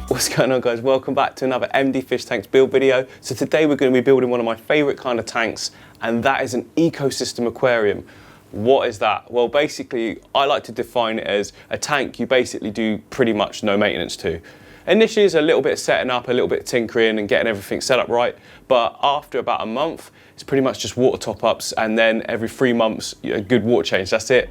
What's going on, guys? Welcome back to another MD Fish Tanks build video. So today we're going to be building one of my favourite kind of tanks, and that is an ecosystem aquarium. What is that? Well, basically I like to define it as a tank you basically do pretty much no maintenance to. Initially it's a little bit of setting up, a little bit of tinkering and getting everything set up right, but after about a month it's pretty much just water top ups, and then every 3 months a good water change. That's it.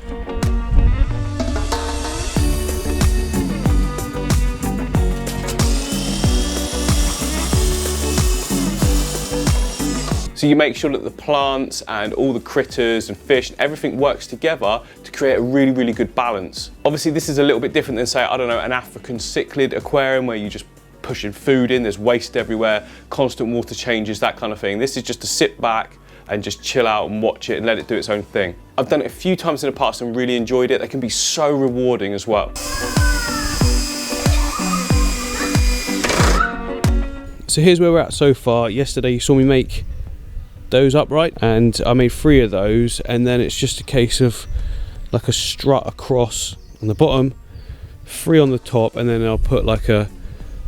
So you make sure that the plants and all the critters and fish and everything works together to create a really, really good balance. Obviously this is a little bit different than, say, I don't know, an African cichlid aquarium where you just pushing food in, there's waste everywhere, constant water changes, that kind of thing. This is just to sit back and just chill out and watch it and let it do its own thing. I've done it a few times in the past and really enjoyed it. They can be so rewarding as well. So here's where we're at so far. Yesterday you saw me make those upright, and I made 3 of those, and then it's just a case of like a strut across on the bottom, 3 on the top, and then I'll put like a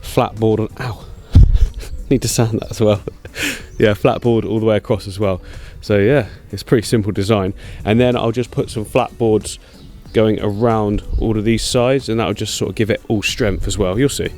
flat board on. Ow! Need to sand that as well. Yeah, flat board all the way across as well. So yeah, it's pretty simple design, and then I'll just put some flat boards going around all of these sides, and that'll just sort of give it all strength as well. You'll see.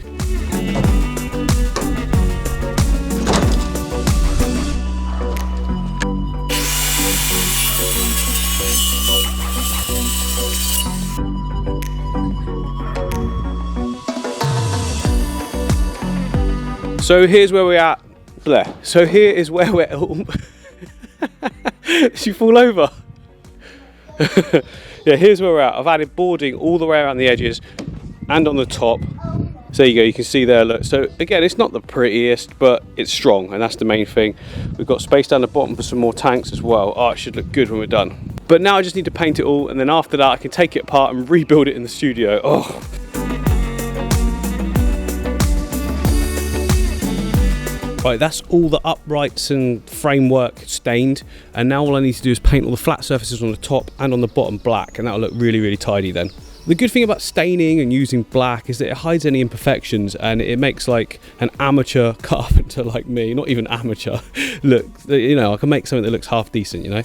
So here's where we're at. Bleh. So here is where we're. Oh. Did you fall over? Yeah, here's where we're at. I've added boarding all the way around the edges and on the top. So there you go. You can see there. Look. So again, it's not the prettiest, but it's strong, and that's the main thing. We've got space down the bottom for some more tanks as well. Oh, it should look good when we're done. But now I just need to paint it all, and then after that, I can take it apart and rebuild it in the studio. Oh. Right, that's all the uprights and framework stained, and now all I need to do is paint all the flat surfaces on the top and on the bottom black, and that'll look really, really tidy then. The good thing about staining and using black is that it hides any imperfections, and it makes like an amateur carpenter like me, not even amateur, look, you know, I can make something that looks half decent, you know.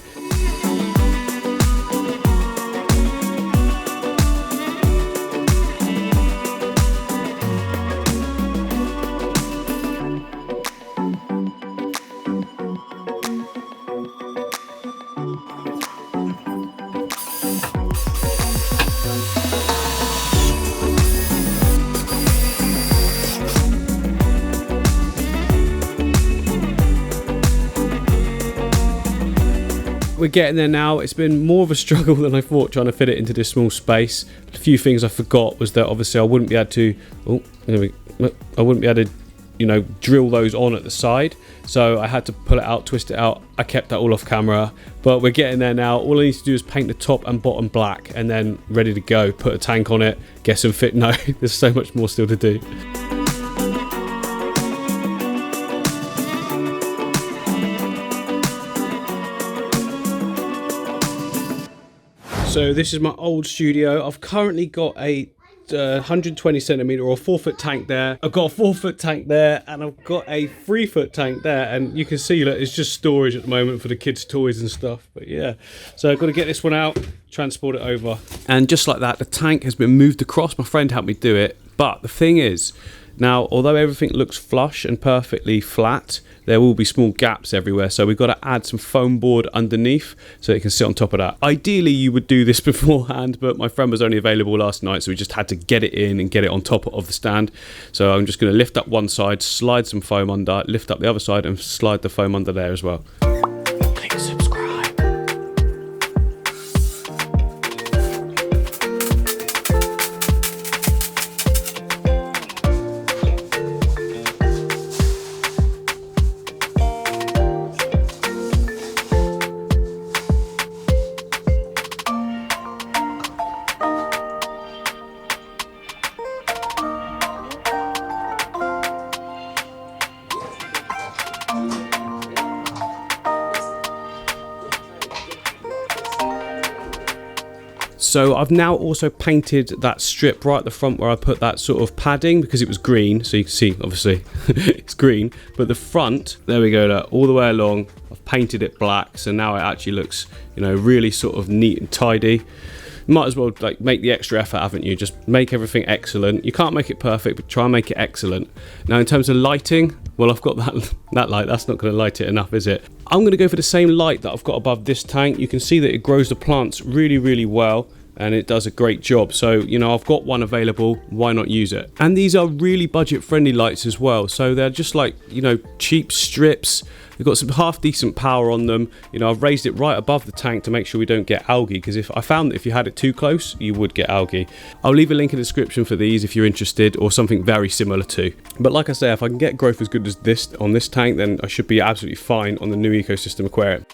We're getting there now. It's been more of a struggle than I thought trying to fit it into this small space. A few things I forgot was that obviously I wouldn't be able to, you know, drill those on at the side. So I had to pull it out, twist it out. I kept that all off camera, but we're getting there now. All I need to do is paint the top and bottom black, and then ready to go. Put a tank on it, get some fit. No, there's so much more still to do. So this is my old studio. I've currently got a 120 centimeter or 4 foot tank there. I've got a 4 foot tank there, and I've got a 3 foot tank there, and you can see that it's just storage at the moment for the kids' toys and stuff. But yeah, so I've got to get this one out, transport it over, and just like that, the tank has been moved across. My friend helped me do it, but the thing is, now although everything looks flush and perfectly flat, there will be small gaps everywhere, so we've got to add some foam board underneath so it can sit on top of that. Ideally you would do this beforehand, but my friend was only available last night, so we just had to get it in and get it on top of the stand. So I'm just going to lift up one side, slide some foam under, lift up the other side and slide the foam under there as well. Please subscribe. So I've now also painted that strip right at the front where I put that sort of padding, because it was green, so you can see obviously it's green, but the front, there we go, look, all the way along I've painted it black, so now it actually looks, you know, really sort of neat and tidy. Might as well like make the extra effort, haven't you? Just make everything excellent. You can't make it perfect, but try and make it excellent. Now in terms of lighting, well, I've got that light, that's not going to light it enough, is it? I'm going to go for the same light that I've got above this tank. You can see that it grows the plants really, really well, and it does a great job. So, you know, I've got one available, why not use it? And these are really budget friendly lights as well. So they're just like, you know, cheap strips. They've got some half decent power on them. You know, I've raised it right above the tank to make sure we don't get algae, because if I found that if you had it too close, you would get algae. I'll leave a link in the description for these if you're interested, or something very similar to. But like I say, if I can get growth as good as this on this tank, then I should be absolutely fine on the new ecosystem aquarium.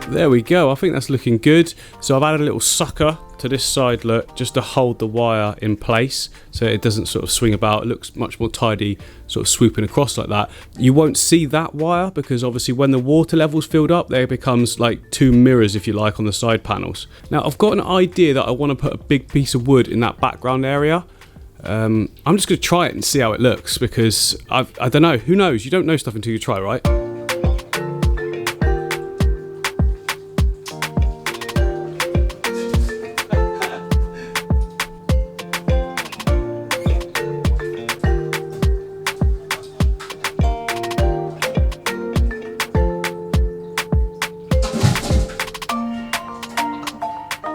There we go, I think that's looking good. So I've added a little sucker to this side, look, just to hold the wire in place so it doesn't sort of swing about. It looks much more tidy, sort of swooping across like that. You won't see that wire because obviously when the water level's filled up, there becomes like two mirrors, if you like, on the side panels. Now I've got an idea that I want to put a big piece of wood in that background area. I'm just going to try it and see how it looks, because I don't know, who knows? You don't know stuff until you try, right?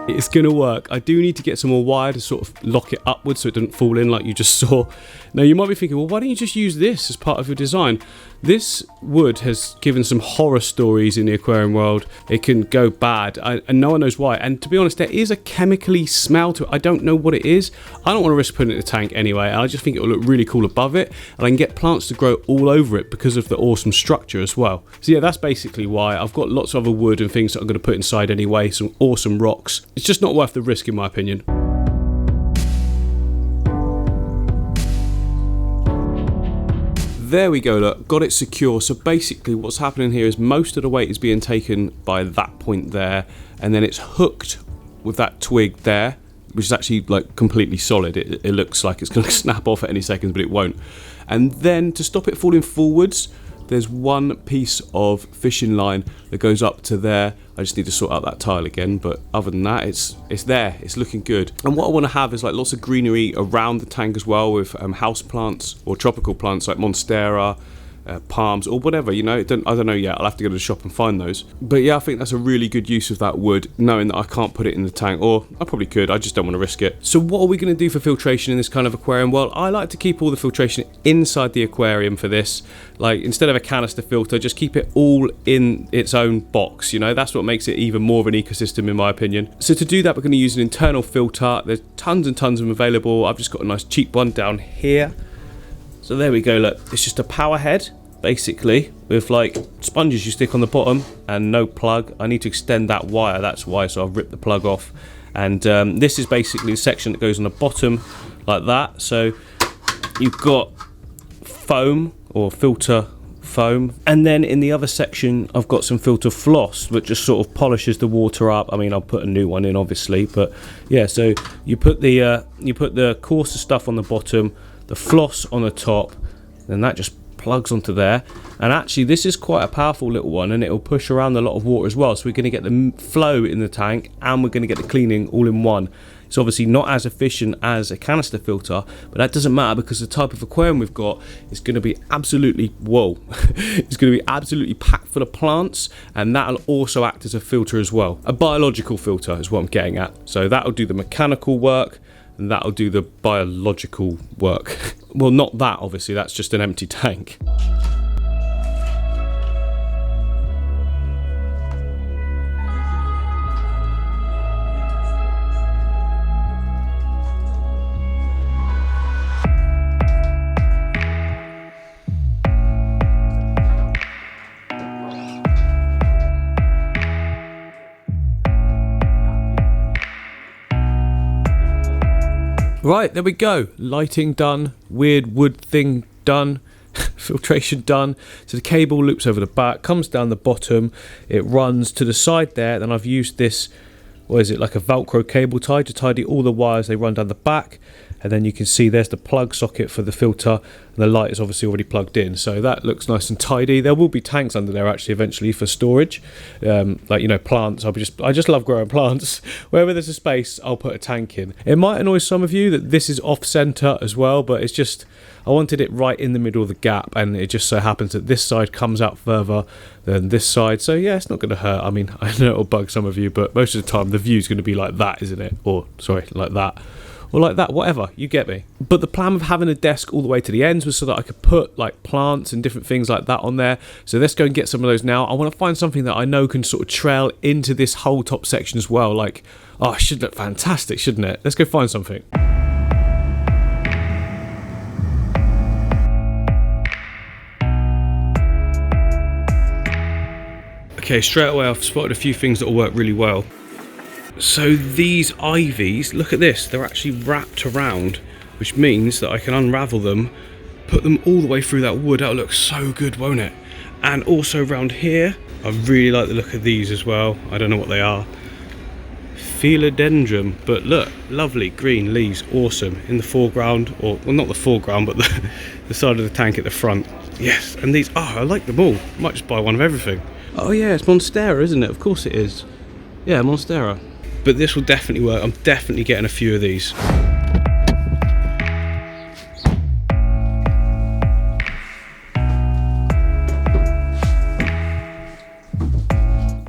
It's gonna work. I do need to get some more wire to sort of lock it upwards so it doesn't fall in like you just saw. Now you might be thinking, well, why don't you just use this as part of your design? This wood has given some horror stories in the aquarium world. It can go bad and no one knows why. And to be honest, there is a chemically smell to it. I don't know what it is. I don't want to risk putting it in the tank anyway. I just think it will look really cool above it, and I can get plants to grow all over it because of the awesome structure as well. So yeah, that's basically why. I've got lots of other wood and things that I'm going to put inside anyway, some awesome rocks. It's just not worth the risk in my opinion. There we go, look, got it secure. So basically what's happening here is most of the weight is being taken by that point there, and then it's hooked with that twig there, which is actually like completely solid. It looks like it's going to snap off at any second, but it won't. And then to stop it falling forwards, there's one piece of fishing line that goes up to there. I just need to sort out that tile again, but other than that, it's there, it's looking good. And what I want to have is like lots of greenery around the tank as well, with house plants or tropical plants like monstera, palms or whatever, you know. I don't know yet, I'll have to go to the shop and find those. But yeah, I think that's a really good use of that wood, knowing that I can't put it in the tank, or I probably could, I just don't want to risk it. So what are we going to do for filtration in this kind of aquarium? Well, I like to keep all the filtration inside the aquarium for this. Like, instead of a canister filter, just keep it all in its own box, you know. That's what makes it even more of an ecosystem in my opinion. So to do that, we're going to use an internal filter. There's tons and tons of them available. I've just got a nice cheap one down here. So there we go, look, it's just a power head, basically, with like sponges you stick on the bottom and no plug. I need to extend that wire, that's why, so I've ripped the plug off. And this is basically the section that goes on the bottom like that. So you've got foam or filter foam, and then in the other section I've got some filter floss which just sort of polishes the water up. I mean, I'll put a new one in obviously, but yeah, so you put the coarser stuff on the bottom, the floss on the top, then that just plugs onto there. And actually this is quite a powerful little one, and it will push around a lot of water as well, so we're going to get the flow in the tank and we're going to get the cleaning all in one. It's obviously not as efficient as a canister filter, but that doesn't matter because the type of aquarium we've got is going to be absolutely, whoa, it's going to be absolutely packed full of plants, and that'll also act as a filter as well. A biological filter is what I'm getting at. So that'll do the mechanical work, and that'll do the biological work. Well, not that, obviously, that's just an empty tank. Right, there we go. Lighting done, weird wood thing done, filtration done. So the cable loops over the back, comes down the bottom, it runs to the side there. Then I've used this, what is it, like a Velcro cable tie to tidy all the wires. They run down the back, and then you can see there's the plug socket for the filter, and the light is obviously already plugged in, so that looks nice and tidy. There will be tanks under there actually eventually for storage, like, you know, plants. I just love growing plants. Wherever there's a space, I'll put a tank in. It might annoy some of you that this is off center as well, but it's just, I wanted it right in the middle of the gap, and it just so happens that this side comes out further than this side, so yeah, it's not going to hurt. I mean, I know it'll bug some of you, but most of the time the view's going to be like that, isn't it? Or sorry, like that. Or like that, whatever, you get me. But the plan of having a desk all the way to the ends was so that I could put like plants and different things like that on there. So let's go and get some of those now. I want to find something that I know can sort of trail into this whole top section as well. Like, oh, it should look fantastic, shouldn't it? Let's go find something. Okay, straight away I've spotted a few things that will work really well. So these ivies, look at this, they're actually wrapped around, which means that I can unravel them, put them all the way through that wood. That'll look so good, won't it? And also around here, I really like the look of these as well. I don't know what they are. Philodendron, but look, lovely green leaves, awesome. In the foreground, or well, not the foreground, but the side of the tank at the front. Yes, and these, oh, I like them all. Might just buy one of everything. Oh yeah, it's Monstera, isn't it? Of course it is. Yeah, Monstera. But this will definitely work. I'm definitely getting a few of these.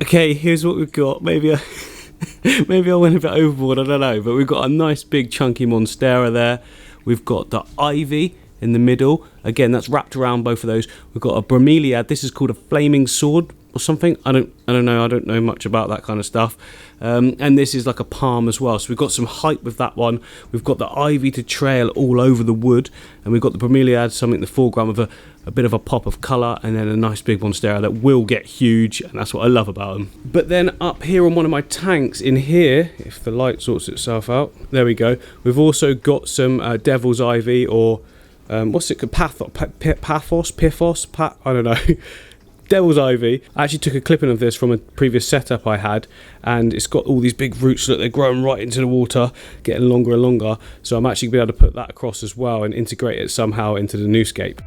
Okay, here's what we've got. Maybe I went a bit overboard, I don't know. But we've got a nice big chunky Monstera there. We've got the ivy in the middle. Again, that's wrapped around both of those. We've got a bromeliad. This is called a flaming sword or something. I don't know. I don't know much about that kind of stuff. And this is like a palm as well. So we've got some height with that one. We've got the ivy to trail all over the wood, and we've got the bromeliad, something in the foreground with a bit of a pop of colour, and then a nice big Monstera that will get huge, and that's what I love about them. But then up here on one of my tanks in here, if the light sorts itself out, there we go. We've also got some devil's ivy, or what's it called? Paphos? I don't know. Devil's ivy. I actually took a clipping of this from a previous setup I had, and it's got all these big roots that they're growing right into the water, getting longer and longer. So I'm actually going to be able to put that across as well and integrate it somehow into the new scape.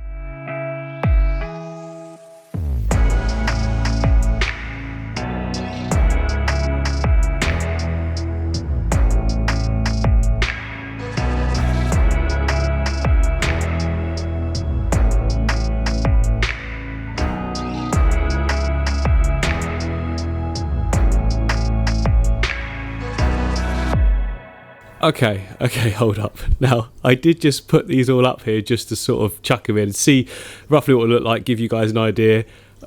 Okay, hold up. Now, I did just put these all up here just to sort of chuck them in and see roughly what it looked like, give you guys an idea.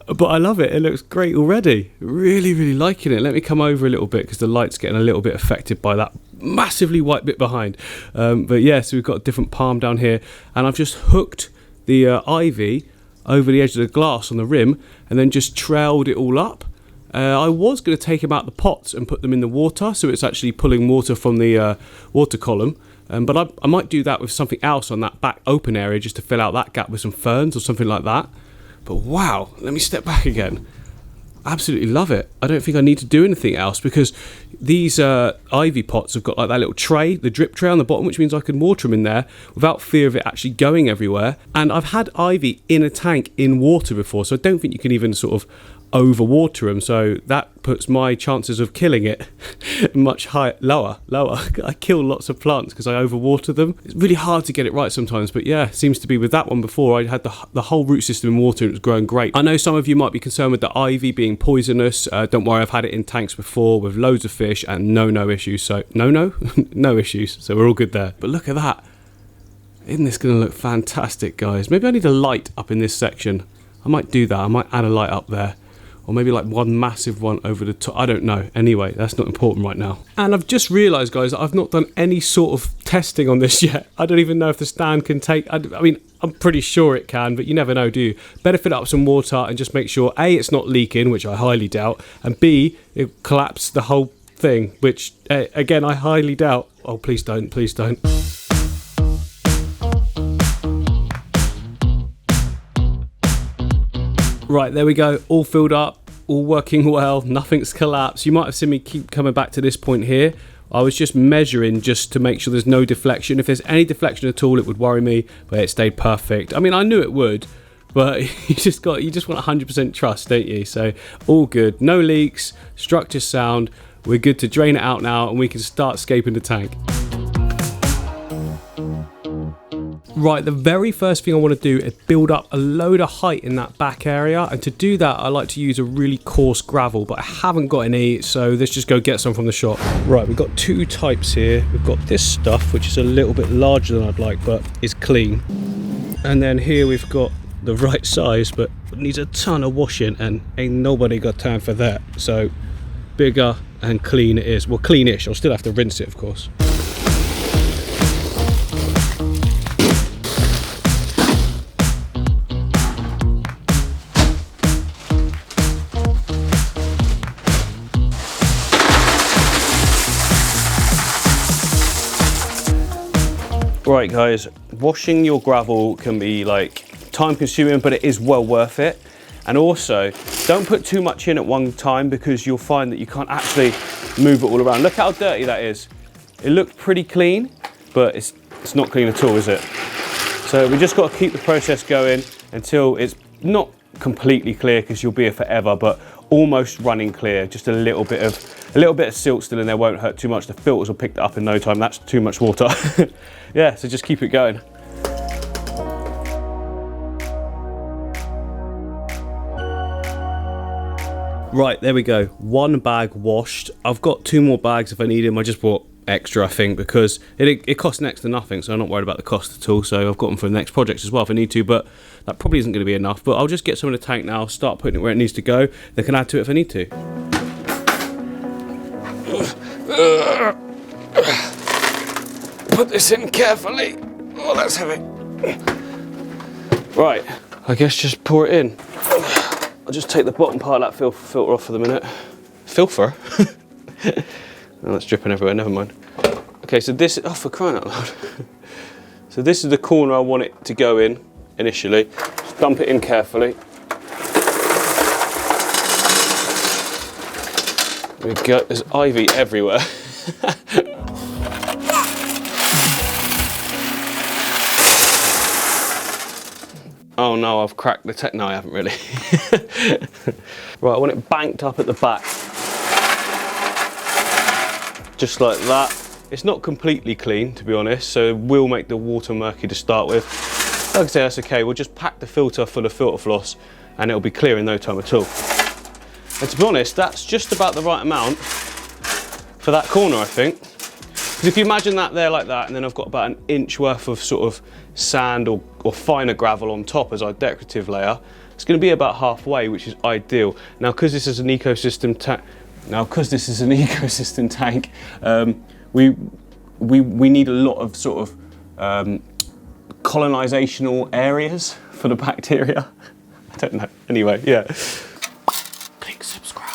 But I love it. It looks great already. Really, really liking it. Let me come over a little bit because the light's getting a little bit affected by that massively white bit behind. But yeah, so we've got a different palm down here. And I've just hooked the ivy over the edge of the glass on the rim and then just trailed it all up. I was going to take them out the pots and put them in the water, so it's actually pulling water from the water column. But I might do that with something else on that back open area just to fill out that gap with some ferns or something like that. But wow, let me step back again. Absolutely love it. I don't think I need to do anything else because these ivy pots have got like that little tray, the drip tray on the bottom, which means I can water them in there without fear of it actually going everywhere. And I've had ivy in a tank in water before, so I don't think you can even sort of overwater them, so that puts my chances of killing it much lower. I kill lots of plants because I overwater them. It's really hard to get it right sometimes, but yeah, seems to be with that one before. I had the whole root system in water and it was growing great. I know some of you might be concerned with the ivy being poisonous. Don't worry, I've had it in tanks before with loads of fish and no issues. So no issues. So we're all good there. But look at that. Isn't this going to look fantastic, guys? Maybe I need a light up in this section. I might do that. I might add a light up there. Or maybe like one massive one over the top. I don't know. Anyway, that's not important right now. And I've just realised, guys, that I've not done any sort of testing on this yet. I don't even know if the stand can take... I mean, I'm pretty sure it can, but you never know, do you? Better fill it up some water and just make sure, A, it's not leaking, which I highly doubt, and B, it collapsed the whole thing, which, again, I highly doubt. Oh, please don't, please don't. Right, there we go, all filled up, all working well, nothing's collapsed. You might have seen me keep coming back to this point here. I was just measuring just to make sure there's no deflection. If there's any deflection at all, it would worry me, but it stayed perfect. I mean, I knew it would, but you just want 100% trust, don't you? So all good, no leaks, structure sound. We're good to drain it out now, and we can start scaping the tank. Right, the very first thing I want to do is build up a load of height in that back area, and to do that I like to use a really coarse gravel, but I haven't got any, so let's just go get some from the shop. Right, we've got two types here. We've got this stuff, which is a little bit larger than I'd like, but is clean. And then here we've got the right size, but needs a ton of washing, and ain't nobody got time for that. So bigger and clean it is. Well, cleanish. I'll still have to rinse it, of course. Right guys, washing your gravel can be like time consuming, but it is well worth it. And also, don't put too much in at one time, because you'll find that you can't actually move it all around. Look how dirty that is. It looked pretty clean, but it's not clean at all, is it? So we just got to keep the process going until it's not completely clear, because you'll be here forever, but almost running clear. Just a little bit of silt still in there won't hurt too much. The filters will pick that up in no time. That's too much water. Yeah, so just keep it going. Right, there we go. One bag washed. I've got two more bags if I need them. I just bought extra, I think, because it costs next to nothing, so I'm not worried about the cost at all. So I've got them for the next projects as well if I need to, but that probably isn't going to be enough. But I'll just get some in the tank now, start putting it where it needs to go. They can add to it if I need to. Put this in carefully. Oh, that's heavy. Right, I guess just pour it in. I'll just take the bottom part of that filter off for the minute. Filter? Oh, that's dripping everywhere, never mind. Okay, so this, oh, for crying out loud. So this is the corner I want it to go in initially. Just dump it in carefully. There we go, there's ivy everywhere. Oh no, I've cracked the tech. No, I haven't really. Right, I want it banked up at the back. Just like that. It's not completely clean, to be honest, so it will make the water murky to start with. Like I say, that's okay. We'll just pack the filter full of filter floss and it'll be clear in no time at all. And to be honest, that's just about the right amount for that corner, I think. Because if you imagine that there like that, and then I've got about an inch worth of sort of sand or finer gravel on top as our decorative layer, it's going to be about halfway, which is ideal. Now, because this is an ecosystem tank, we need a lot of sort of colonizational areas for the bacteria. I don't know. Anyway, yeah. Click subscribe.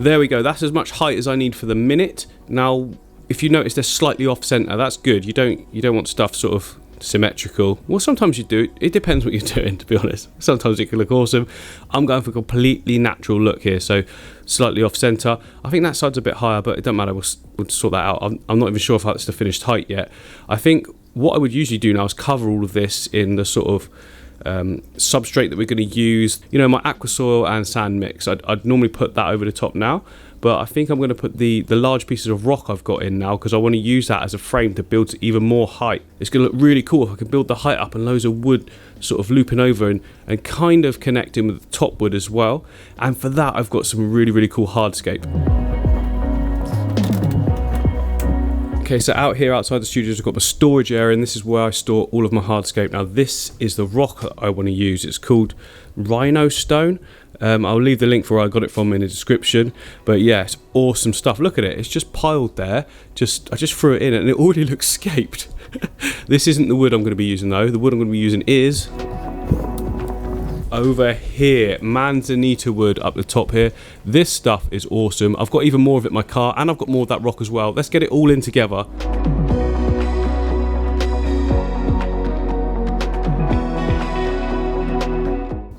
There we go, that's as much height as I need for the minute. Now, if you notice they're slightly off center, that's good. You don't want stuff sort of symmetrical. Well, sometimes you do. It depends what you're doing, to be honest. Sometimes it can look awesome. I'm going for a completely natural look here, so slightly off center. I think that side's a bit higher, but it doesn't matter. We'll sort that out. I'm not even sure if that's the finished height yet. I think what I would usually do now is cover all of this in the sort of substrate that we're going to use. You know, my aquasoil and sand mix, I'd normally put that over the top now, but I think I'm going to put the large pieces of rock I've got in now, because I want to use that as a frame to build to even more height. It's going to look really cool if I can build the height up and loads of wood sort of looping over and kind of connecting with the top wood as well. And for that I've got some really cool hardscape. Okay, so out here outside the studios, I've got my storage area, and this is where I store all of my hardscape. Now, this is the rock that I want to use. It's called Rhino Stone. I'll leave the link for where I got it from in the description. But yeah, it's awesome stuff. Look at it. It's just piled there. I just threw it in, and it already looks scaped. This isn't the wood I'm going to be using, though. The wood I'm going to be using is over here, manzanita wood up the top here. This stuff is awesome. I've got even more of it in my car, and I've got more of that rock as well. Let's get it all in together.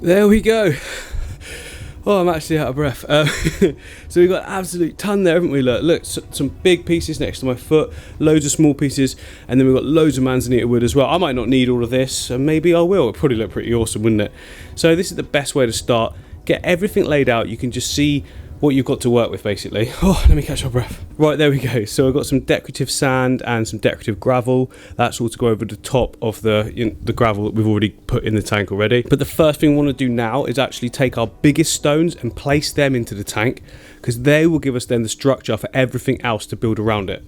There we go. Oh, I'm actually out of breath. So we've got an absolute ton there, haven't we? Look, some big pieces next to my foot, loads of small pieces, and then we've got loads of manzanita wood as well. I might not need all of this, and maybe I will. It'd probably look pretty awesome, wouldn't it? So this is the best way to start. Get everything laid out. You can just see what you've got to work with, basically. Oh, let me catch my breath. Right, there we go. So I've got some decorative sand and some decorative gravel. That's all to go over the top of the gravel that we've already put in the tank already. But the first thing we want to do now is actually take our biggest stones and place them into the tank, because they will give us then the structure for everything else to build around it.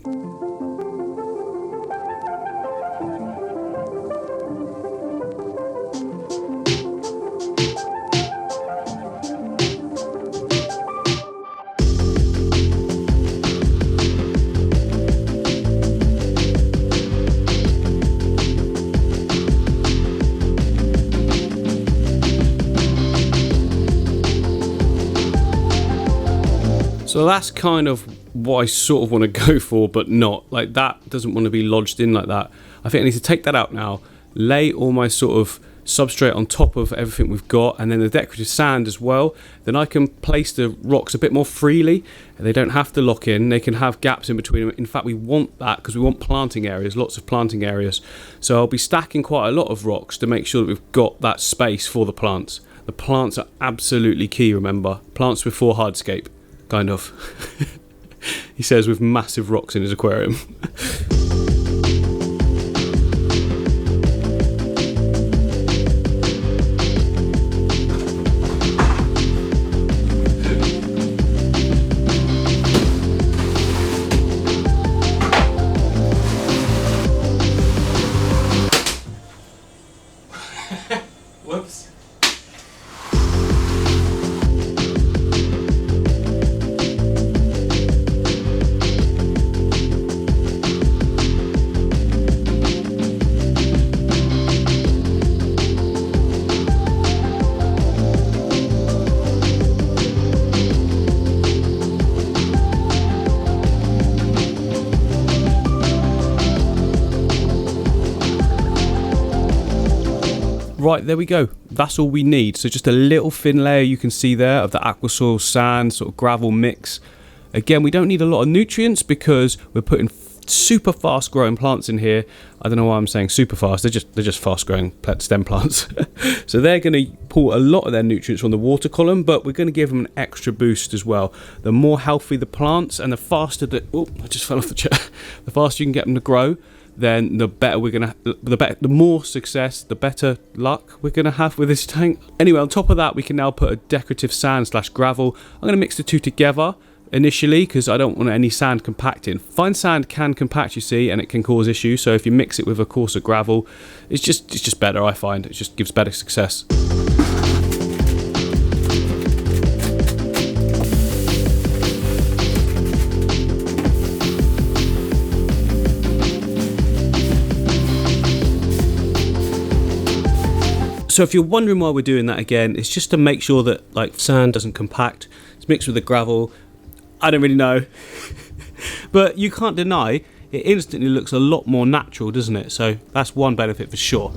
So that's kind of what I sort of want to go for, but not. Like, that doesn't want to be lodged in like that. I think I need to take that out now, lay all my sort of substrate on top of everything we've got, and then the decorative sand as well. Then I can place the rocks a bit more freely, and they don't have to lock in. They can have gaps in between them. In fact, we want that because we want planting areas, lots of planting areas. So I'll be stacking quite a lot of rocks to make sure that we've got that space for the plants. The plants are absolutely key, remember. Plants before hardscape. Kind of. He says with massive rocks in his aquarium. Whoops. Right, there we go. That's all we need. So just a little thin layer you can see there of the aqua soil sand sort of gravel mix. Again, we don't need a lot of nutrients because we're putting super fast growing plants in here. I don't know why I'm saying super fast. They're just fast growing stem plants. So they're going to pull a lot of their nutrients from the water column, but we're going to give them an extra boost as well. The more healthy the plants and the faster I just fell off the chair. The faster you can get them to grow, then the better we're gonna, the more success, the better luck we're gonna have with this tank. Anyway, on top of that, we can now put a decorative sand / gravel. I'm gonna mix the two together initially because I don't want any sand compacting. Fine sand can compact, you see, and it can cause issues. So if you mix it with a coarser gravel, it's just better. I find it just gives better success. So if you're wondering why we're doing that again, it's just to make sure that like sand doesn't compact. It's mixed with the gravel. I don't really know. But you can't deny it instantly looks a lot more natural, doesn't it? So that's one benefit for sure.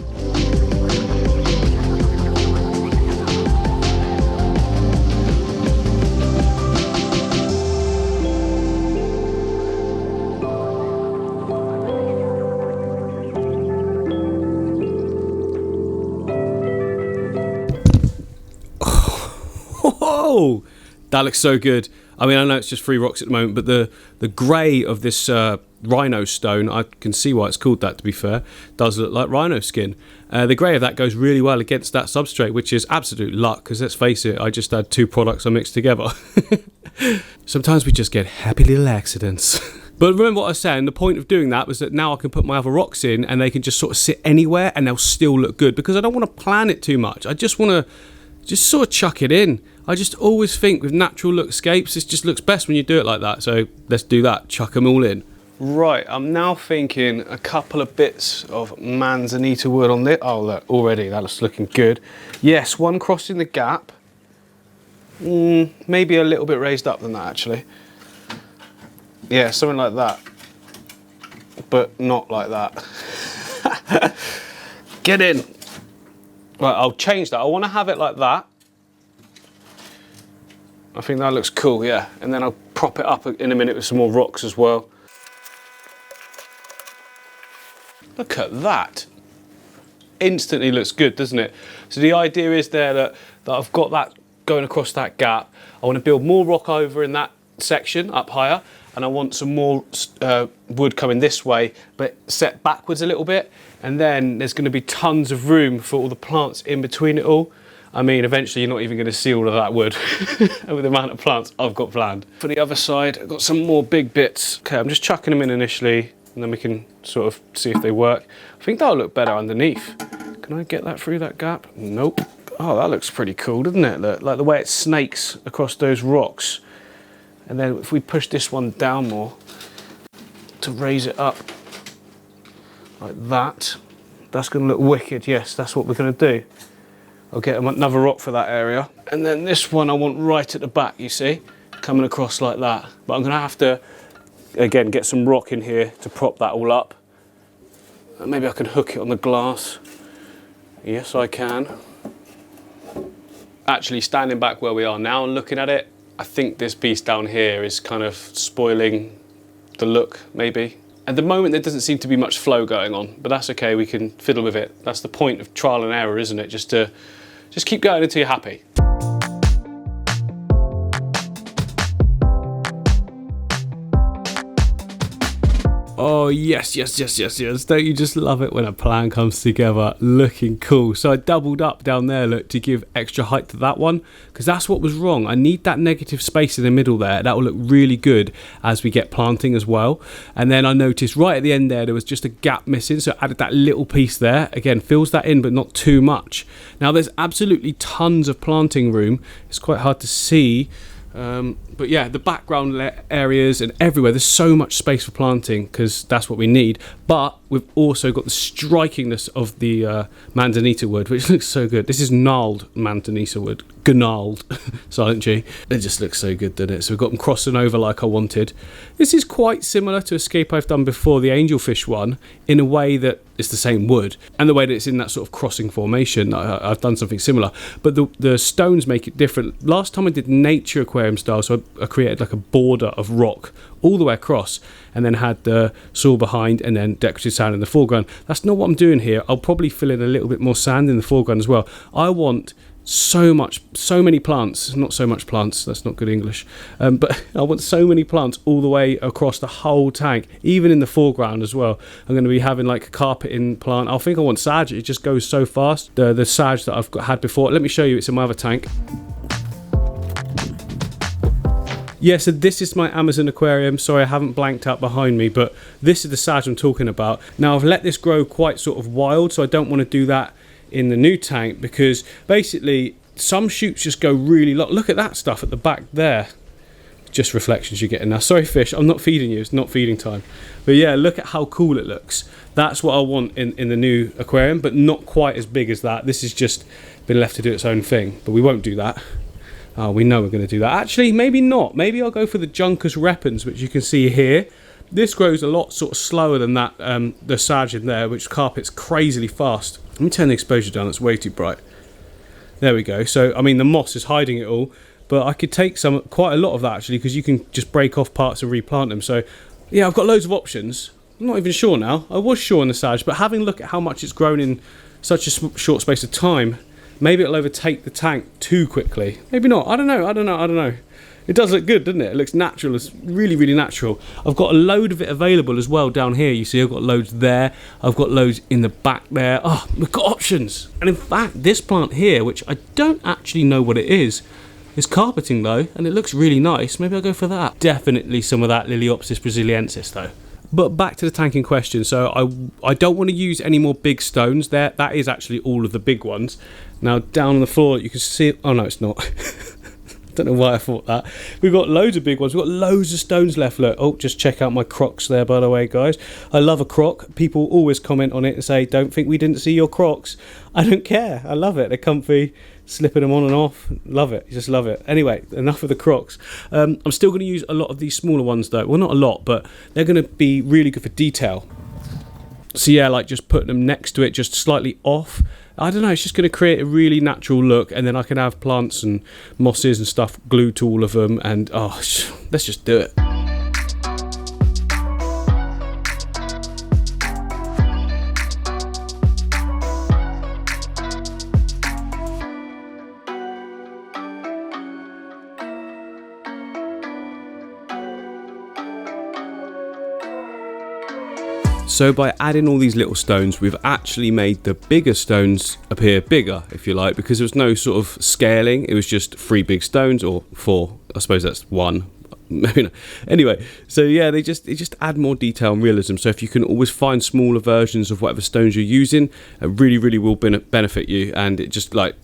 Oh, that looks so good. I mean, I know it's just 3 rocks at the moment, but the grey of this rhino stone, I can see why it's called that, to be fair, does look like rhino skin. The grey of that goes really well against that substrate, which is absolute luck, because let's face it, I just had 2 products I mixed together. Sometimes we just get happy little accidents. But remember what I was saying, the point of doing that was that now I can put my other rocks in and they can just sort of sit anywhere and they'll still look good, because I don't want to plan it too much. I just want to just sort of chuck it in. I just always think with natural lookscapes, it just looks best when you do it like that. So let's do that, chuck them all in. Right, I'm now thinking a couple of bits of manzanita wood on this. Oh look, already that's looking good. Yes, one crossing the gap. Maybe a little bit raised up than that actually. Yeah, something like that. But not like that. Get in. Right, I'll change that. I want to have it like that. I think that looks cool, yeah. And then I'll prop it up in a minute with some more rocks as well. Look at that. Instantly looks good, doesn't it? So the idea is there that I've got that going across that gap. I want to build more rock over in that section up higher, and I want some more wood coming this way, but set backwards a little bit. And then there's going to be tons of room for all the plants in between it all. I mean, eventually you're not even going to see all of that wood with the amount of plants I've got planned. For the other side, I've got some more big bits. Okay, I'm just chucking them in initially, and then we can sort of see if they work. I think that'll look better underneath. Can I get that through that gap? Nope. Oh, that looks pretty cool, doesn't it? Look, like the way it snakes across those rocks. And then if we push this one down more to raise it up like that, that's going to look wicked. Yes, that's what we're going to do. I'll get another rock for that area. And then this one I want right at the back, you see, coming across like that. But I'm going to have to, again, get some rock in here to prop that all up. And maybe I can hook it on the glass. Yes, I can. Actually, standing back where we are now and looking at it, I think this piece down here is kind of spoiling the look, maybe. At the moment, there doesn't seem to be much flow going on, but that's okay, we can fiddle with it. That's the point of trial and error, isn't it? Just keep going until you're happy. Oh yes, yes, yes, yes, yes. Don't you just love it when a plan comes together looking cool? So I doubled up down there, look, to give extra height to that one, because that's what was wrong. I need that negative space in the middle there. That will look really good as we get planting as well. And then I noticed right at the end there was just a gap missing, so I added that little piece there. Again, fills that in, but not too much. Now there's absolutely tons of planting room. It's quite hard to see. But yeah, the background areas and everywhere, there's so much space for planting because that's what we need. But we've also got the strikingness of the manzanita wood, which looks so good. This is gnarled manzanita wood. Gnarled, silent G. It just looks so good, doesn't it? So we've got them crossing over like I wanted. This is quite similar to a scape I've done before, the angelfish one, in a way that it's the same wood and the way that it's in that sort of crossing formation. I've done something similar, but the stones make it different. Last time I did nature aquarium style, so I created like a border of rock all the way across and then had the soil behind and then decorative sand in the foreground. That's not what I'm doing here. I'll probably fill in a little bit more sand in the foreground as well. I want so many plants, not so much plants, that's not good English, but I want so many plants all the way across the whole tank, even in the foreground as well. I'm going to be having like a carpeting plant. I think I want sage. It just goes so fast, the sage that I've had before. Let me show you, it's in my other tank. Yeah, so this is my Amazon aquarium. Sorry, I haven't blanked out behind me, but this is the sage I'm talking about. Now, I've let this grow quite sort of wild, so I don't want to do that in the new tank because basically some shoots just go really low. Look at that stuff at the back there. Just reflections you're getting now. Sorry, fish, I'm not feeding you. It's not feeding time. But yeah, look at how cool it looks. That's what I want in the new aquarium, but not quite as big as that. This has just been left to do its own thing, but we won't do that. Oh, we know we're going to do that. Actually, maybe not. Maybe I'll go for the Juncus repens, which you can see here. This grows a lot sort of slower than that, the sage in there, which carpets crazily fast. Let me turn the exposure down, it's way too bright. There we go. So, I mean, the moss is hiding it all, but I could take quite a lot of that actually, because you can just break off parts and replant them. So, yeah, I've got loads of options. I'm not even sure now. I was sure in the sage, but having a look at how much it's grown in such a short space of time, maybe it'll overtake the tank too quickly. Maybe not. I don't know. It does look good, doesn't it? It looks natural. It's really, really natural. I've got a load of it available as well down here. You see, I've got loads there. I've got loads in the back there. Oh, we've got options. And in fact, this plant here, which I don't actually know what it is, It's carpeting though, and it looks really nice. Maybe I'll go for that. Definitely some of that Lilyopsis Brasiliensis though. But back to the tank in question. So I don't want to use any more big stones there. That is actually all of the big ones. Now down on the floor you can see, oh no it's not. Don't know why I thought that. We've got loads of big ones. We've got loads of stones left. Look, oh, just check out my Crocs there, by the way, guys. I love a Croc. People always comment on it and say, don't think we didn't see your Crocs. I don't care. I love it. They're comfy, slipping them on and off. Love it. Just love it. Anyway, enough of the Crocs. I'm still going to use a lot of these smaller ones, though. Well, not a lot, but they're going to be really good for detail. So yeah, like just putting them next to it, just slightly off. I don't know, it's just going to create a really natural look, and then I can have plants and mosses and stuff glued to all of them, and oh, let's just do it. So by adding all these little stones, we've actually made the bigger stones appear bigger, if you like, because there was no sort of scaling. It was just 3 big stones, or 4. I suppose that's 1. Maybe not. Anyway, so yeah, they just add more detail and realism. So if you can always find smaller versions of whatever stones you're using, it really will benefit you. And it just look,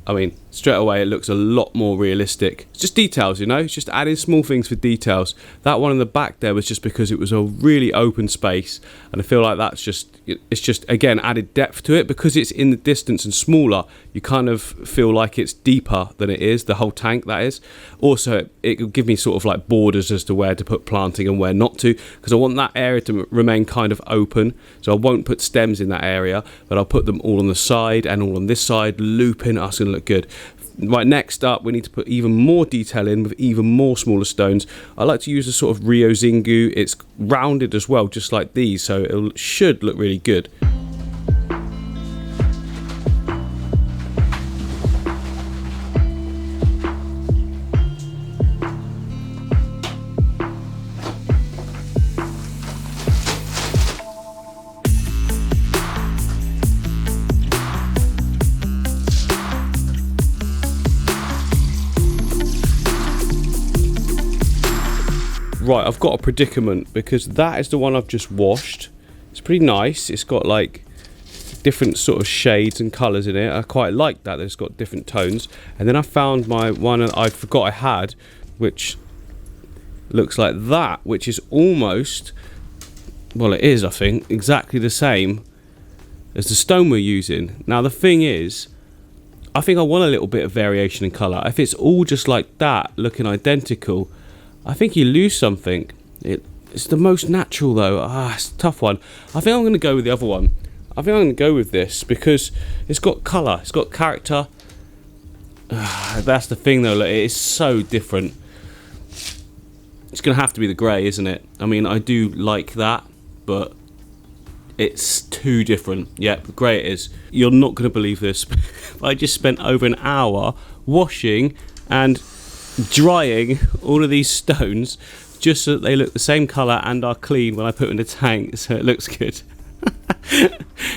I mean, straight away it looks a lot more realistic. It's just details, you know, it's just adding small things for details. That one in the back there was just because it was a really open space, and I feel like it's just again added depth to it, because it's in the distance and smaller. You kind of feel like it's deeper than it is, the whole tank that is. Also, it will give me sort of like borders as to where to put planting and where not to, because I want that area to remain kind of open. So I won't put stems in that area, but I'll put them all on the side and all on this side, looping. That's going to look good. Right, next up we need to put even more detail in with even more smaller stones. I like to use a sort of Rio Zingu. It's rounded as well, just like these, so it should look really good. Right, I've got a predicament, because that is the one I've just washed. It's pretty nice. It's got like different sort of shades and colours in it. I quite like that it's got different tones. And then I found my one I forgot I had, which looks like that, which is almost, well it is I think, exactly the same as the stone we're using. Now the thing is, I think I want a little bit of variation in colour. If it's all just like that, looking identical, I think you lose something. It's the most natural though. It's a tough one. I think I'm going to go with the other one. I think I'm going to go with this because it's got colour, it's got character. That's the thing though, look, it is so different. It's going to have to be the grey, isn't it? I mean, I do like that, but it's too different. Yeah, grey it is. You're not going to believe this. I just spent over an hour washing and drying all of these stones just so that they look the same colour and are clean when I put them in the tank, so it looks good.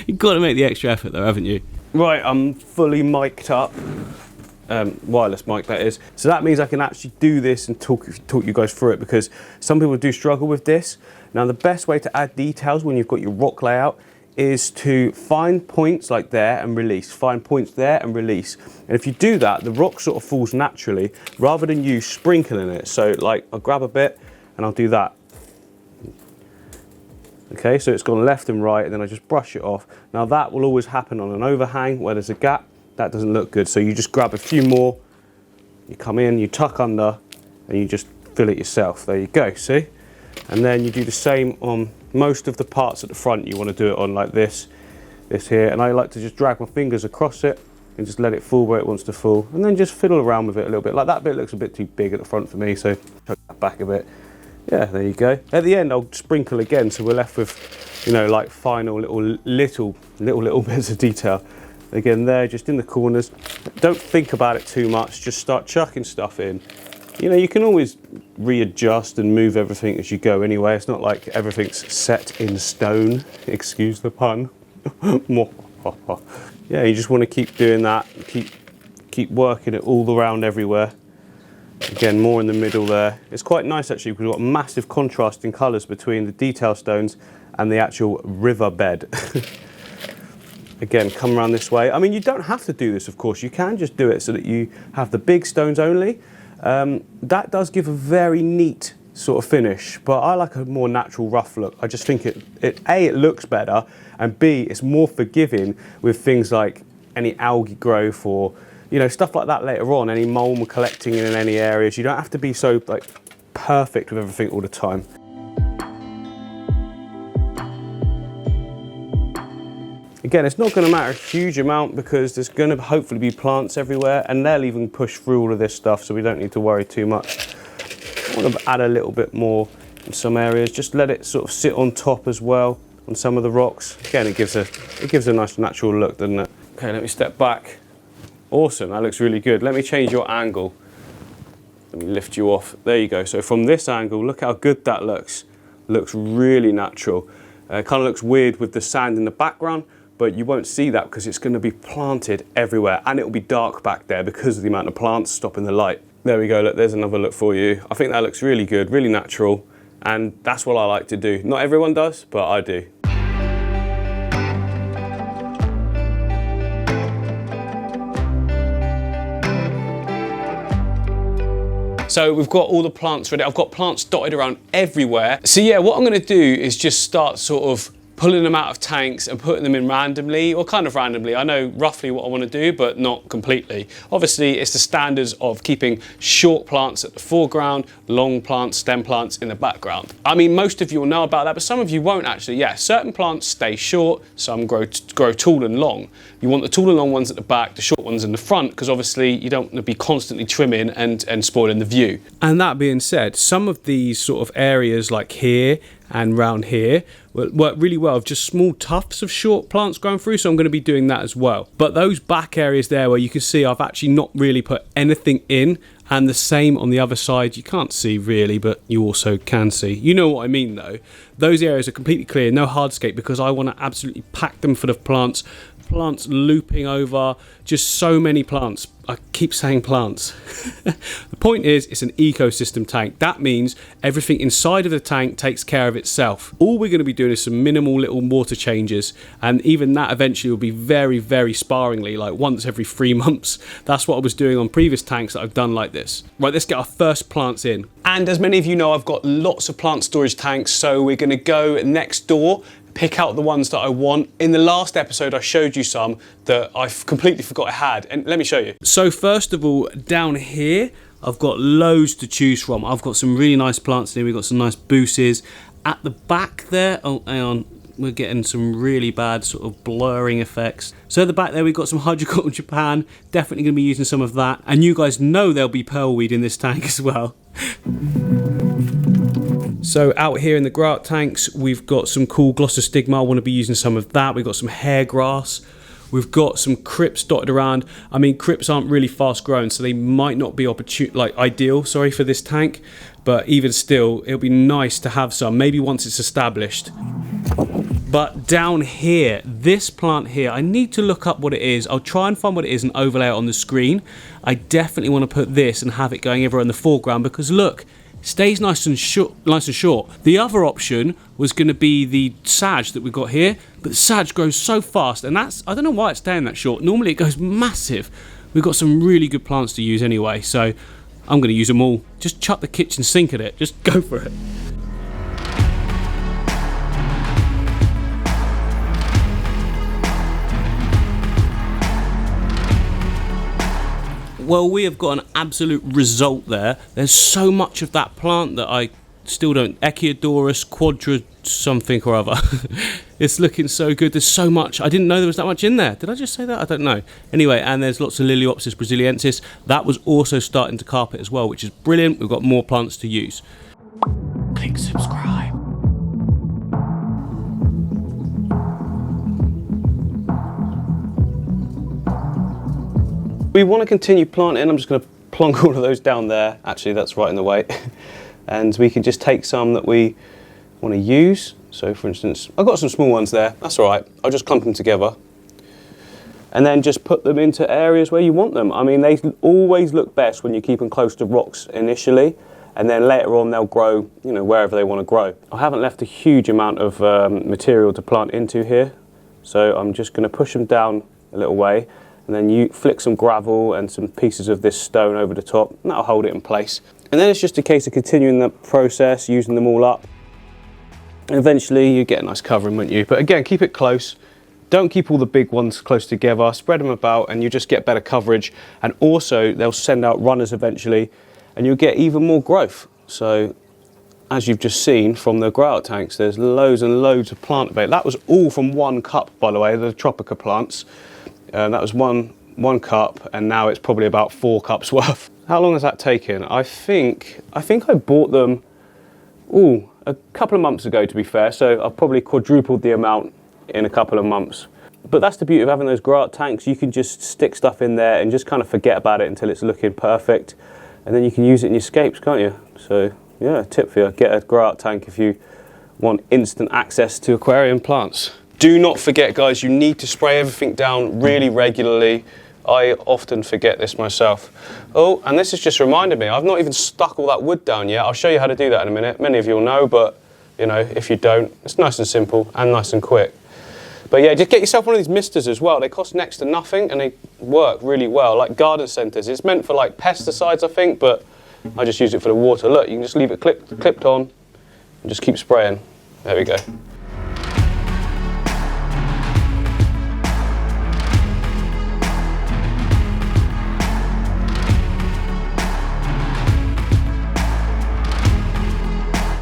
You've got to make the extra effort though, haven't you? Right, I'm fully mic'd up. Wireless mic that is. So that means I can actually do this and talk you guys through it, because some people do struggle with this. Now the best way to add details when you've got your rock layout is to find points like there and release, find points there and release. And if you do that, the rock sort of falls naturally rather than you sprinkling it. So like I'll grab a bit and I'll do that. Okay, so it's gone left and right, and then I just brush it off. Now that will always happen on an overhang where there's a gap. That doesn't look good. So you just grab a few more, you come in, you tuck under, and you just fill it yourself. There you go, see? And then you do the same on most of the parts at the front. You want to do it on like this here, and I like to just drag my fingers across it and just let it fall where it wants to fall, and then just fiddle around with it a little bit. Like that bit looks a bit too big at the front for me, so tuck that back a bit. Yeah, there you go. At the end I'll sprinkle again, so we're left with, you know, like final little bits of detail. Again there, just in the corners. Don't think about it too much, just start chucking stuff in. You know, you can always readjust and move everything as you go anyway. It's not like everything's set in stone, excuse the pun. Yeah, you just want to keep doing that, keep working it all around everywhere. Again, more in the middle there. It's quite nice actually because we've got massive contrast in colours between the detail stones and the actual river bed. Again, come around this way. I mean, you don't have to do this, of course. You can just do it so that you have the big stones only. That does give a very neat sort of finish, but I like a more natural rough look. I just think it looks better, and B, it's more forgiving with things like any algae growth or, you know, stuff like that later on, any mold collecting in any areas. You don't have to be so like perfect with everything all the time. Again, it's not going to matter a huge amount because there's going to hopefully be plants everywhere, and they'll even push through all of this stuff, so we don't need to worry too much. I want to add a little bit more in some areas, just let it sort of sit on top as well on some of the rocks. Again, it gives a nice natural look, doesn't it? Okay, let me step back. Awesome, that looks really good. Let me change your angle. Let me lift you off. There you go. So from this angle, look how good that looks. Looks really natural. It kind of looks weird with the sand in the background, but you won't see that because it's going to be planted everywhere, and it will be dark back there because of the amount of plants stopping the light. There we go, look, there's another look for you. I think that looks really good, really natural, and that's what I like to do. Not everyone does, but I do. So we've got all the plants ready. I've got plants dotted around everywhere. So yeah, what I'm gonna do is just start sort of pulling them out of tanks and putting them in randomly, or kind of randomly. I know roughly what I want to do, but not completely. Obviously, it's the standards of keeping short plants at the foreground, long plants, stem plants in the background. I mean, most of you will know about that, but some of you won't actually. Yeah, certain plants stay short, some grow tall and long. You want the tall and long ones at the back, the short ones in the front, because obviously you don't want to be constantly trimming and spoiling the view. And that being said, some of these sort of areas like here and round here work really well with just small tufts of short plants going through, so I'm going to be doing that as well. But those back areas there where you can see I've actually not really put anything in, and the same on the other side, you can't see really, but you also can see. You know what I mean though. Those areas are completely clear, no hardscape, because I want to absolutely pack them full of plants looping over, just so many plants. I keep saying plants. The point is, it's an ecosystem tank. That means everything inside of the tank takes care of itself. All we're going to be doing is some minimal little water changes, and even that eventually will be very, very sparingly, like once every 3 months. That's what I was doing on previous tanks that I've done like this. Right, let's get our first plants in. And as many of you know, I've got lots of plant storage tanks, so we're going to go next door, pick out the ones that I want. In the last episode, I showed you some that I completely forgot I had, and let me show you. So first of all, down here, I've got loads to choose from. I've got some really nice plants here. We've got some nice businesses. At the back there, oh, hang on, we're getting some really bad sort of blurring effects. So at the back there, we've got some Hydrocultural Japan. Definitely going to be using some of that. And you guys know there'll be pearlweed in this tank as well. So out here in the grout tanks, we've got some cool Glossostigma. I want to be using some of that. We've got some hair grass. We've got some crypts dotted around. I mean, crypts aren't really fast growing, so they might not be ideal for this tank. But even still, it'll be nice to have some, maybe once it's established. But down here, this plant here, I need to look up what it is. I'll try and find what it is and overlay it on the screen. I definitely want to put this and have it going everywhere in the foreground, because look, stays nice and short. The other option was going to be the sage that we've got here, but the sage grows so fast, and I don't know why it's staying that short. Normally it goes massive. We've got some really good plants to use anyway, so I'm going to use them all. Just chuck the kitchen sink at it. Just go for it. Well, we have got an absolute result there. There's so much of that plant that I still don't. Echiodorus quadra something or other. It's looking so good. There's so much. I didn't know there was that much in there. Did I just say that? I don't know. Anyway, and there's lots of Lilyopsis Brasiliensis. That was also starting to carpet as well, which is brilliant. We've got more plants to use. Click subscribe. We want to continue planting. I'm just going to plonk all of those down there. Actually, that's right in the way. And we can just take some that we want to use. So for instance, I've got some small ones there. That's all right. I'll just clump them together. and then just put them into areas where you want them. I mean, they always look best when you keep them close to rocks initially, and then later on they'll grow, you know, wherever they want to grow. I haven't left a huge amount of material to plant into here, so I'm just going to push them down a little way, and then you flick some gravel and some pieces of this stone over the top, and that'll hold it in place. And then it's just a case of continuing the process, using them all up, and eventually you get a nice covering, won't you? But again, keep it close. Don't keep all the big ones close together, spread them about, and you just get better coverage. And also they'll send out runners eventually, and you'll get even more growth. So as you've just seen from the grow out tanks, there's loads and loads of plant available. That was all from one cup, by the way, the Tropica plants. That was one cup, and now it's probably about 4 cups worth. How long has that taken? I think I bought them a couple of months ago, to be fair, so I've probably quadrupled the amount in a couple of months. But that's the beauty of having those grow out tanks. You can just stick stuff in there and just kind of forget about it until it's looking perfect, and then you can use it in your scapes, can't you? So yeah, tip for you, get a grow out tank if you want instant access to aquarium plants. Do not forget, guys, you need to spray everything down really regularly. I often forget this myself. Oh, and this has just reminded me, I've not even stuck all that wood down yet. I'll show you how to do that in a minute. Many of you will know, but you know, if you don't, it's nice and simple and nice and quick. But yeah, just get yourself one of these misters as well. They cost next to nothing and they work really well, like garden centres. It's meant for like pesticides, I think, but I just use it for the water. Look, you can just leave it clipped on and just keep spraying. There we go.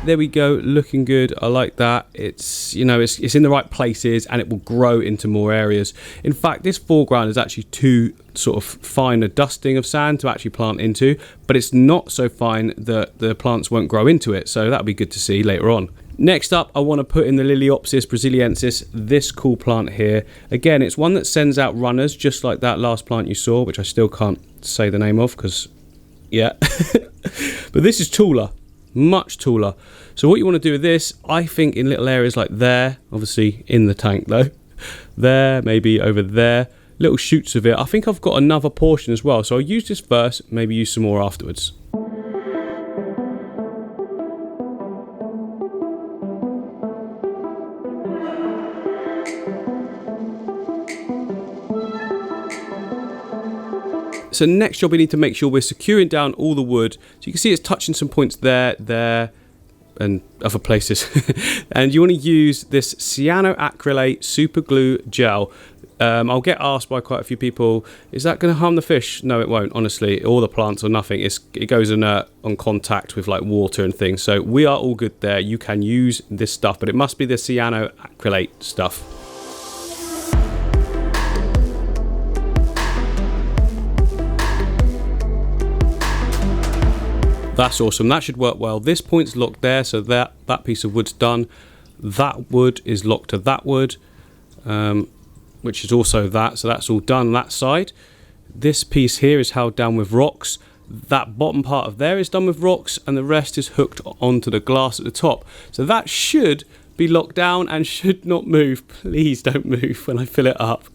There we go, looking good. I like that. It's, you know, it's in the right places and it will grow into more areas. In fact, this foreground is actually too sort of fine a dusting of sand to actually plant into, but it's not so fine that the plants won't grow into it. So that'll be good to see later on. Next up, I want to put in the Lilyopsis Brasiliensis, this cool plant here. Again, it's one that sends out runners, just like that last plant you saw, which I still can't say the name of because, yeah. But this is taller. Much taller. So what you want to do with this, I think in little areas like there, obviously in the tank though, there, maybe over there, little shoots of it. I think I've got another portion as well, so I'll use this first, maybe use some more afterwards. So next job, we need to make sure we're securing down all the wood. So you can see it's touching some points there, and other places. And you want to use this cyanoacrylate super glue gel. I'll get asked by quite a few people, is that going to harm the fish? No, it won't, honestly, or the plants or nothing. It goes inert on contact with like water and things. So we are all good there. You can use this stuff, but it must be the cyanoacrylate stuff. That's awesome. That should work well. This point's locked there, so that piece of wood's done. That wood is locked to that wood, which is also that. So that's all done that side. This piece here is held down with rocks. That bottom part of there is done with rocks, and the rest is hooked onto the glass at the top. So that should be locked down and should not move. Please don't move when I fill it up.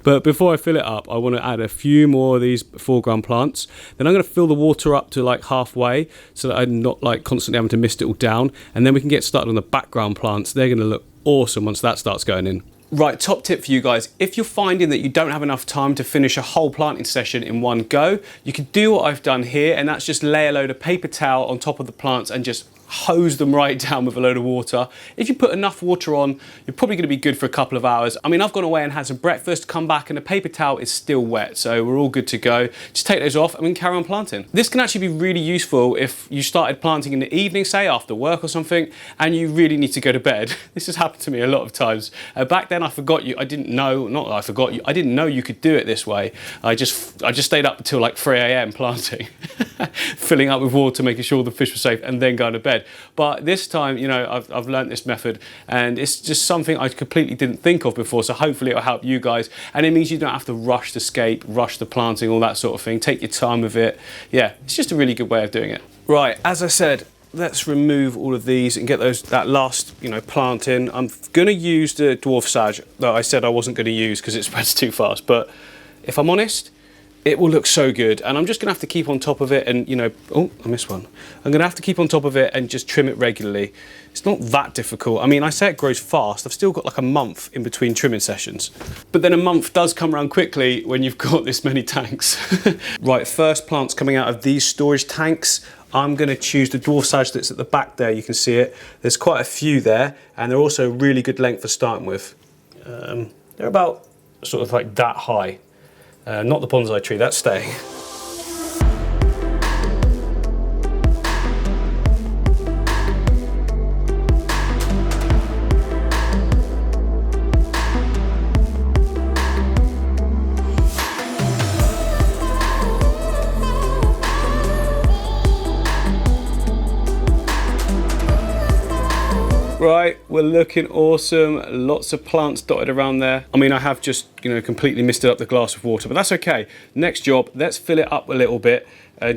But before I fill it up, I want to add a few more of these foreground plants. Then I'm going to fill the water up to like halfway so that I'm not like constantly having to mist it all down. And then we can get started on the background plants. They're going to look awesome once that starts going in. Right, top tip for you guys. If you're finding that you don't have enough time to finish a whole planting session in one go, you can do what I've done here, and that's just lay a load of paper towel on top of the plants and just hose them right down with a load of water. If you put enough water on, you're probably going to be good for a couple of hours. I mean, I've gone away and had some breakfast, come back, and the paper towel is still wet, so we're all good to go. Just take those off and we can carry on planting. This can actually be really useful if you started planting in the evening, say after work or something, and you really need to go to bed. This has happened to me a lot of times. Back then I forgot I didn't know you could do it this way. I just stayed up until like 3 AM planting, filling up with water, making sure the fish were safe, and then going to bed. But this time, you know, I've learned this method, and it's just something I completely didn't think of before, so hopefully it'll help you guys, and it means you don't have to rush the scape, rush the planting, all that sort of thing. Take your time with it. Yeah, it's just a really good way of doing it. Right, as I said, let's remove all of these and get that last, plant in. I'm going to use the dwarf sage that I said I wasn't going to use because it spreads too fast. But if I'm honest, it will look so good. And I'm just going to have to keep on top of it and, oh, I missed one. I'm going to have to keep on top of it and just trim it regularly. It's not that difficult. I mean, I say it grows fast. I've still got like a month in between trimming sessions. But then a month does come around quickly when you've got this many tanks. Right, first plant's coming out of these storage tanks. I'm going to choose the dwarf sage that's at the back there. You can see it. There's quite a few there, and they're also really good length for starting with. They're about sort of like that high. Not the bonsai tree, that's staying. Right, we're looking awesome. Lots of plants dotted around there. I mean, I have just, completely misted up the glass with water, but that's okay. Next job, let's fill it up a little bit.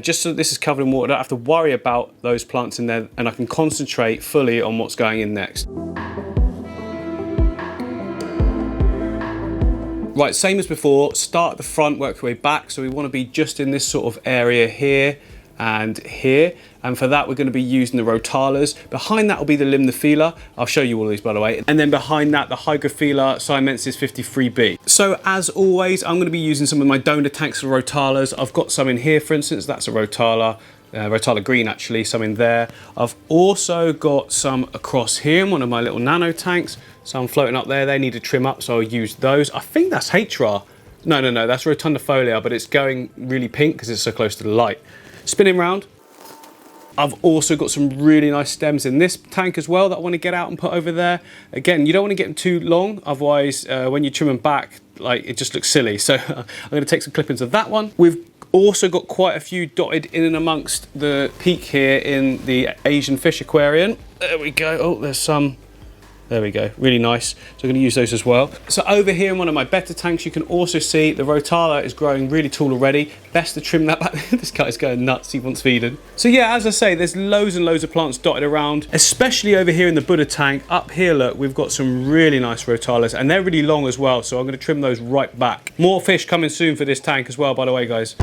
Just so this is covered in water, I don't have to worry about those plants in there, and I can concentrate fully on what's going in next. Right, same as before, start at the front, work your way back. So we want to be just in this sort of area here and here, and for that we're going to be using the rotalas. Behind that will be the limnophila. I'll show you all these, by the way, and then behind that the hygrophila siamensis 53b. So as always, I'm going to be using some of my donor tanks for rotalas. I've got some in here, for instance. That's a rotala, rotala green actually, some in there. I've also got some across here in one of my little nano tanks, some floating up there. They need to trim up, so I'll use those. I think that's HRA. No, that's rotundifolia, but it's going really pink because it's so close to the light. Spinning round, I've also got some really nice stems in this tank as well that I want to get out and put over there. Again, you don't want to get them too long, otherwise when you trim them back, it just looks silly. So I'm going to take some clippings of that one. We've also got quite a few dotted in and amongst the peak here in the Asian fish aquarium. There we go. Oh, there's some. There we go, really nice. So I'm going to use those as well. So over here in one of my better tanks, you can also see the rotala is growing really tall already. Best to trim that back. This guy's going nuts, he wants feeding. So yeah, as I say, there's loads and loads of plants dotted around, especially over here in the Buddha tank. Up here, look, we've got some really nice rotalas, and they're really long as well, so I'm going to trim those right back. More fish coming soon for this tank as well, by the way, guys.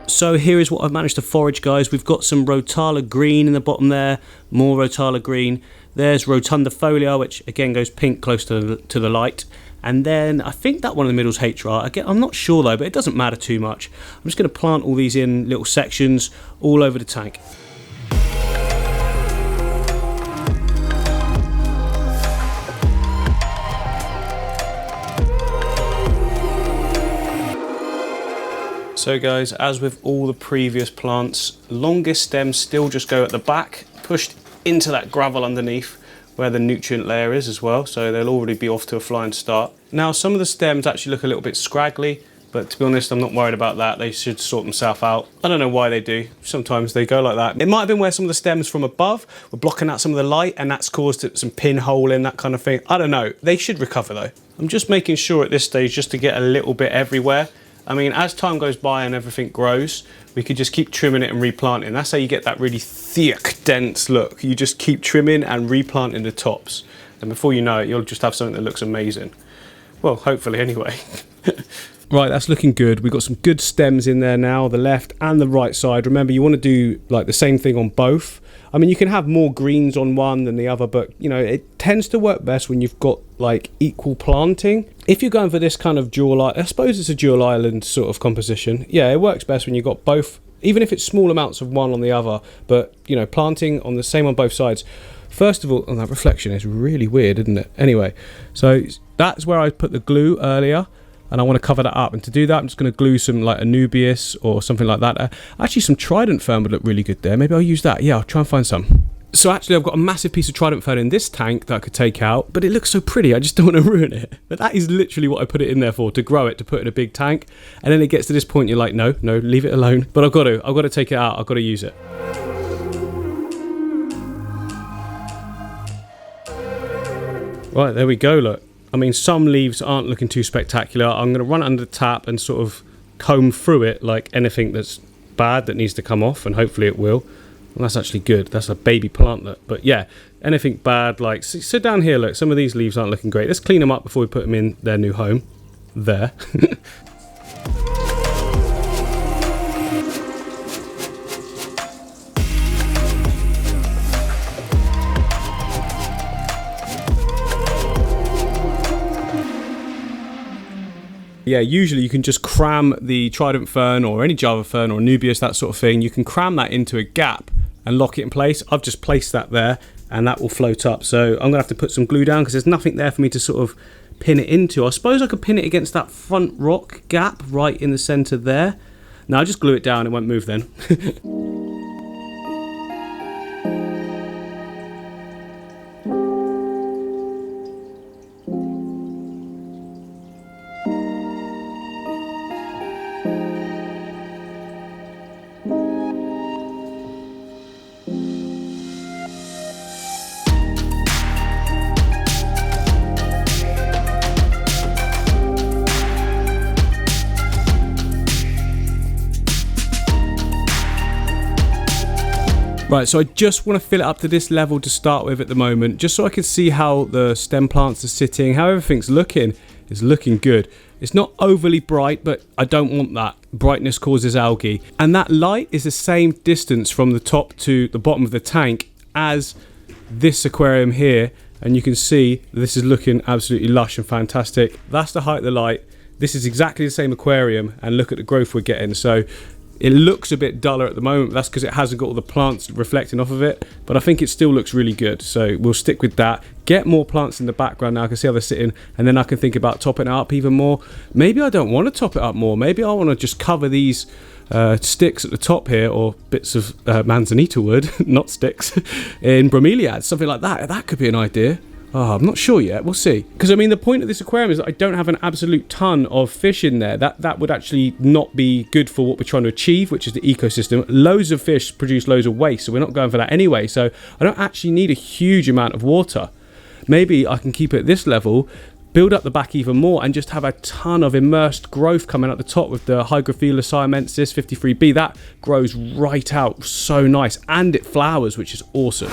So here is what I've managed to forage, guys. We've got some rotala green in the bottom there, more rotala green. There's rotundifolia, which again goes pink close to the light. And then I think that one in the middle is HRA. Again, I'm not sure though, but it doesn't matter too much. I'm just going to plant all these in little sections all over the tank. So guys, as with all the previous plants, longest stems still just go at the back, pushed into that gravel underneath where the nutrient layer is as well, so they'll already be off to a flying start. Now some of the stems actually look a little bit scraggly, but to be honest, I'm not worried about that. They should sort themselves out. I don't know why they do. Sometimes they go like that. It might have been where some of the stems from above were blocking out some of the light, and that's caused some pinhole in, that kind of thing. I don't know. They should recover though. I'm just making sure at this stage just to get a little bit everywhere. I mean, as time goes by and everything grows, we could just keep trimming it and replanting. That's how you get that really thick, dense look. You just keep trimming and replanting the tops. And before you know it, you'll just have something that looks amazing. Well, hopefully anyway. Right, that's looking good. We've got some good stems in there now, the left and the right side. Remember, you want to do like the same thing on both. I mean, you can have more greens on one than the other, but it tends to work best when you've got like equal planting. If you're going for this kind of dual island, I suppose it's a dual island sort of composition. Yeah, it works best when you've got both, even if it's small amounts of one on the other, but planting on the same on both sides. First of all, that reflection is really weird, isn't it? Anyway, so that's where I put the glue earlier. And I want to cover that up, and to do that I'm just going to glue some like Anubias or something like that. Actually some Trident Fern would look really good there. Maybe I'll use that. Yeah, I'll try and find some. So actually I've got a massive piece of Trident Fern in this tank that I could take out, but it looks so pretty, I just don't want to ruin it. But that is literally what I put it in there for, to grow it, to put in a big tank. And then it gets to this point, you're like, no, leave it alone. But I've got to take it out, I've got to use it. Right, there we go, look. I mean, some leaves aren't looking too spectacular. I'm going to run it under the tap and sort of comb through it like anything that's bad that needs to come off, and hopefully it will. Well, that's actually good. That's a baby plantlet. But yeah, anything bad, like, so down here, look, some of these leaves aren't looking great. Let's clean them up before we put them in their new home. There. Yeah, usually you can just cram the trident fern or any Java fern or Nubius, that sort of thing. You can cram that into a gap and lock it in place. I've just placed that there and that will float up. So I'm going to have to put some glue down because there's nothing there for me to sort of pin it into. I suppose I could pin it against that front rock gap right in the center there. Now I'll just glue it down, it won't move then. Right, so I just want to fill it up to this level to start with at the moment, just so I can see how the stem plants are sitting, how everything's looking. It's looking good. It's not overly bright, but I don't want that. Brightness causes algae. And that light is the same distance from the top to the bottom of the tank as this aquarium here. And you can see this is looking absolutely lush and fantastic. That's the height of the light. This is exactly the same aquarium, and look at the growth we're getting. So it looks a bit duller at the moment. That's because it hasn't got all the plants reflecting off of it, but I think it still looks really good. So we'll stick with that. Get more plants in the background now. I can see how they're sitting, and then I can think about topping it up even more. Maybe I don't want to top it up more. Maybe I want to just cover these sticks at the top here, or bits of manzanita wood, not sticks, in bromeliads, something like that. That could be an idea. Oh, I'm not sure yet. We'll see. Because, I mean, the point of this aquarium is that I don't have an absolute ton of fish in there. That would actually not be good for what we're trying to achieve, which is the ecosystem. Loads of fish produce loads of waste, so we're not going for that anyway. So I don't actually need a huge amount of water. Maybe I can keep it at this level, build up the back even more, and just have a ton of immersed growth coming at the top with the Hygrophila siamensis 53B. That grows right out so nice, and it flowers, which is awesome.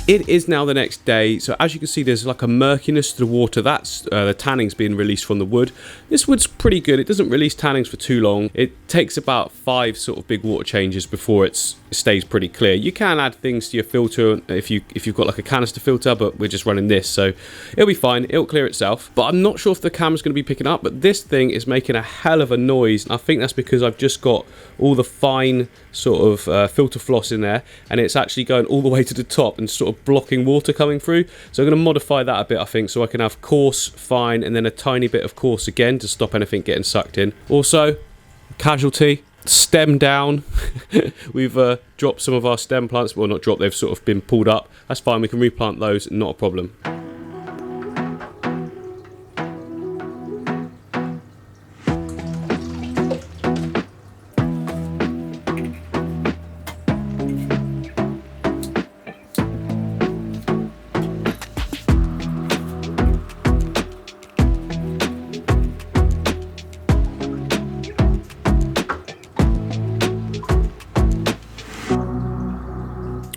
It is now the next day, so as you can see there's like a murkiness to the water. That's the tannings being released from the wood. This wood's pretty good. It doesn't release tannings for too long. It takes about 5 sort of big water changes before it stays pretty clear. You can add things to your filter if you've got like a canister filter, but we're just running this, so it'll be fine. It'll clear itself. But I'm not sure if the camera's going to be picking up, but this thing is making a hell of a noise, and I think that's because I've just got all the fine sort of filter floss in there, and it's actually going all the way to the top and sort of blocking water coming through. So I'm going to modify that a bit, I think, so I can have coarse, fine, and then a tiny bit of coarse again to stop anything getting sucked in. Also, casualty, stem down. We've dropped some of our stem plants. Well, not dropped, they've sort of been pulled up. That's fine, we can replant those, not a problem.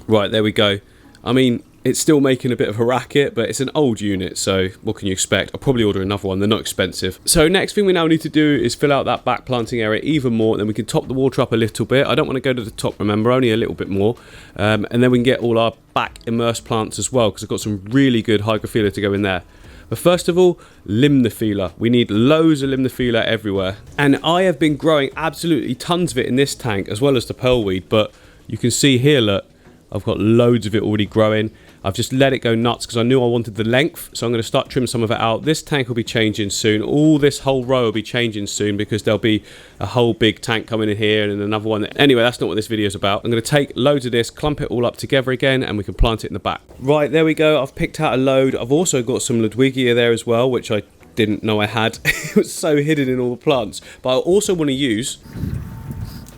Right, there we go. I mean, it's still making a bit of a racket, but it's an old unit, so what can you expect? I'll probably order another one. They're not expensive. So next thing we now need to do is fill out that back planting area even more, and then we can top the water up a little bit. I don't want to go to the top, remember, only a little bit more. And then we can get all our back immersed plants as well, because I've got some really good Hygrophila to go in there. But first of all, Limnophila. We need loads of Limnophila everywhere. And I have been growing absolutely tons of it in this tank, as well as the pearlweed, but you can see here, look, I've got loads of it already growing. I've just let it go nuts because I knew I wanted the length, so I'm going to start trimming some of it out. This tank will be changing soon. All this whole row will be changing soon because there'll be a whole big tank coming in here and another one. Anyway, that's not what this video is about. I'm going to take loads of this, clump it all up together again, and we can plant it in the back. Right, there we go. I've picked out a load. I've also got some Ludwigia there as well, which I didn't know I had. It was so hidden in all the plants. But I also want to use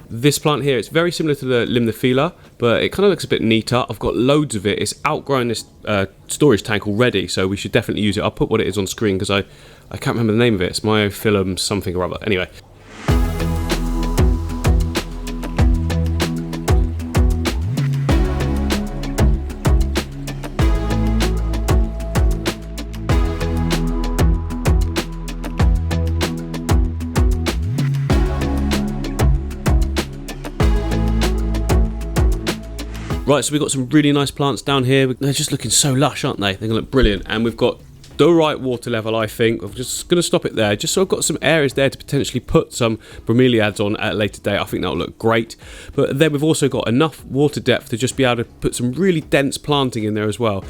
This plant here, it's very similar to the Limnophila, but it kind of looks a bit neater. I've got loads of it. It's outgrown this storage tank already, so we should definitely use it. I'll put what it is on screen because I can't remember the name of it. It's Myophyllum something or other. Anyway. Right, so we've got some really nice plants down here. They're just looking so lush, aren't they? They're going to look brilliant. And we've got the right water level, I think. I'm just going to stop it there, just so I've got some areas there to potentially put some bromeliads on at a later date. I think that'll look great. But then we've also got enough water depth to just be able to put some really dense planting in there as well.